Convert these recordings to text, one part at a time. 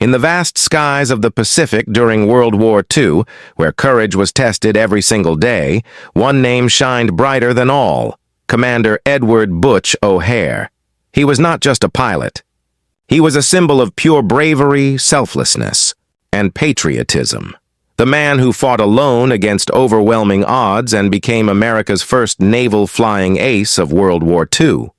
In the vast skies of the Pacific during World War II, where courage was tested every single day, one name shined brighter than all: Commander Edward "Butch" O'Hare. He was not just a pilot. He was a symbol of pure bravery, selflessness, and patriotism. The man who fought alone against overwhelming odds and became America's first naval flying ace of World War II.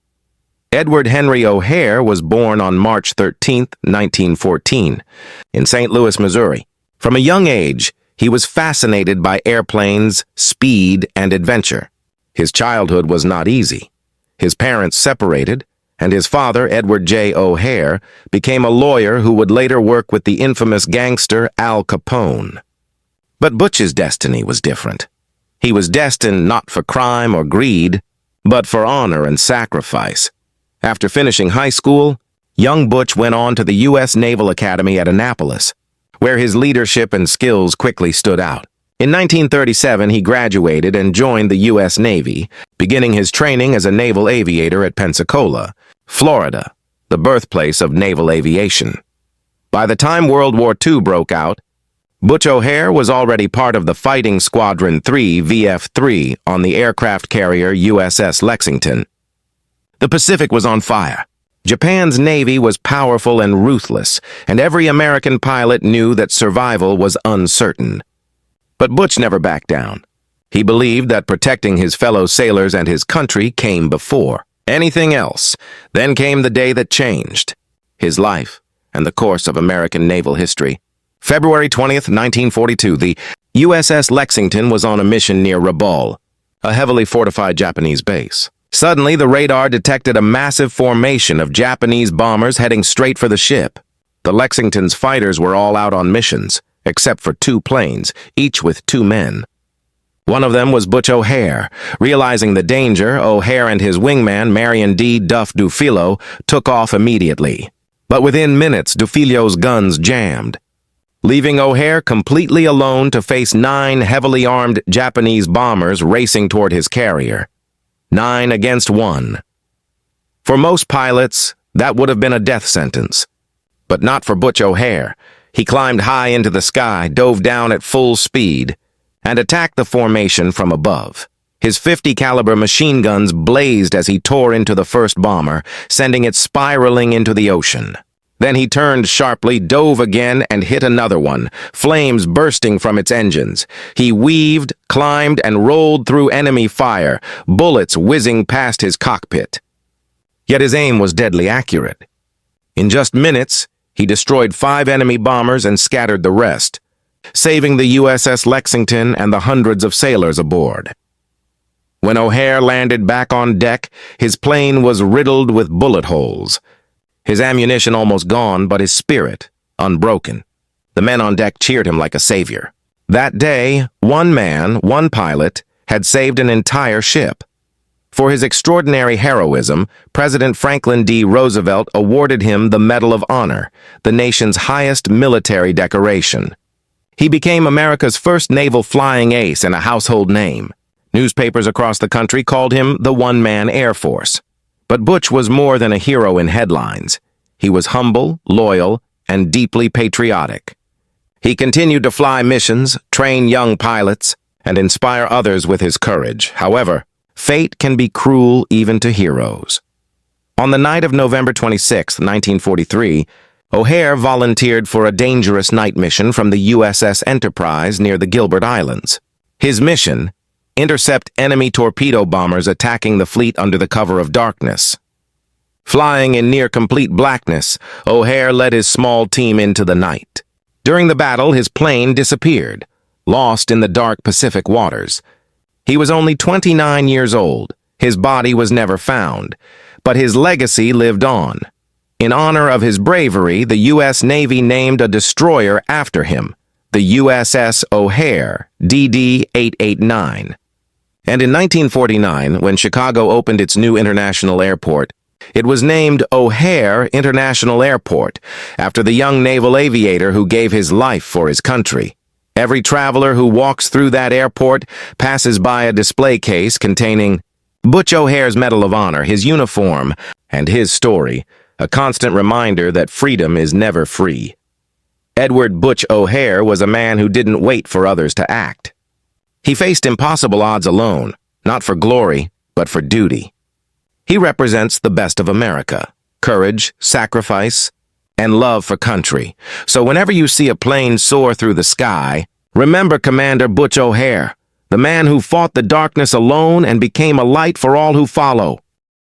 Edward Henry O'Hare was born on March 13, 1914, in St. Louis, Missouri. From a young age, he was fascinated by airplanes, speed, and adventure. His childhood was not easy. His parents separated, and his father, Edward J. O'Hare, became a lawyer who would later work with the infamous gangster Al Capone. But Butch's destiny was different. He was destined not for crime or greed, but for honor and sacrifice. After finishing high school, young Butch went on to the U.S. Naval Academy at Annapolis, where his leadership and skills quickly stood out. In 1937, he graduated and joined the U.S. Navy, beginning his training as a naval aviator at Pensacola, Florida, the birthplace of naval aviation. By the time World War II broke out, Butch O'Hare was already part of the Fighting Squadron 3 VF-3 on the aircraft carrier USS Lexington. The Pacific was on fire. Japan's navy was powerful and ruthless, and every American pilot knew that survival was uncertain. But Butch never backed down. He believed that protecting his fellow sailors and his country came before anything else. Then came the day that changed his life and the course of American naval history. February 20th, 1942, the USS Lexington was on a mission near Rabaul, a heavily fortified Japanese base. Suddenly, the radar detected a massive formation of Japanese bombers heading straight for the ship. The Lexington's fighters were all out on missions, except for 2 planes, each with 2 men. One of them was Butch O'Hare. Realizing the danger, O'Hare and his wingman, Marion D. Duff Dufillo, took off immediately. But within minutes, Dufillo's guns jammed, leaving O'Hare completely alone to face 9 heavily armed Japanese bombers racing toward his carrier. 9 against 1. For most pilots, that would have been a death sentence. But not for Butch O'Hare. He climbed high into the sky, dove down at full speed, and attacked the formation from above. His .50 caliber machine guns blazed as he tore into the first bomber, sending it spiraling into the ocean. Then he turned sharply, dove again, and hit another one, flames bursting from its engines. He weaved, climbed, and rolled through enemy fire, bullets whizzing past his cockpit. Yet his aim was deadly accurate. In just minutes, he destroyed 5 enemy bombers and scattered the rest, saving the USS Lexington and the hundreds of sailors aboard. When O'Hare landed back on deck, his plane was riddled with bullet holes. His ammunition almost gone, but his spirit unbroken. The men on deck cheered him like a savior. That day, one man, one pilot, had saved an entire ship. For his extraordinary heroism, President Franklin D. Roosevelt awarded him the Medal of Honor, the nation's highest military decoration. He became America's first naval flying ace and a household name. Newspapers across the country called him the one-man Air Force. But Butch was more than a hero in headlines. He was humble, loyal, and deeply patriotic. He continued to fly missions, train young pilots, and inspire others with his courage. However, fate can be cruel even to heroes. On the night of November 26, 1943, O'Hare volunteered for a dangerous night mission from the USS Enterprise near the Gilbert Islands. His mission: intercept enemy torpedo bombers attacking the fleet under the cover of darkness. Flying in near-complete blackness, O'Hare led his small team into the night. During the battle, his plane disappeared, lost in the dark Pacific waters. He was only 29 years old. His body was never found, but his legacy lived on. In honor of his bravery, the U.S. Navy named a destroyer after him, the USS O'Hare, DD-889. And in 1949, when Chicago opened its new international airport, it was named O'Hare International Airport, after the young naval aviator who gave his life for his country. Every traveler who walks through that airport passes by a display case containing Butch O'Hare's Medal of Honor, his uniform, and his story, a constant reminder that freedom is never free. Edward Butch O'Hare was a man who didn't wait for others to act. He faced impossible odds alone, not for glory, but for duty. He represents the best of America: courage, sacrifice, and love for country. So whenever you see a plane soar through the sky, remember Commander Butch O'Hare, the man who fought the darkness alone and became a light for all who follow.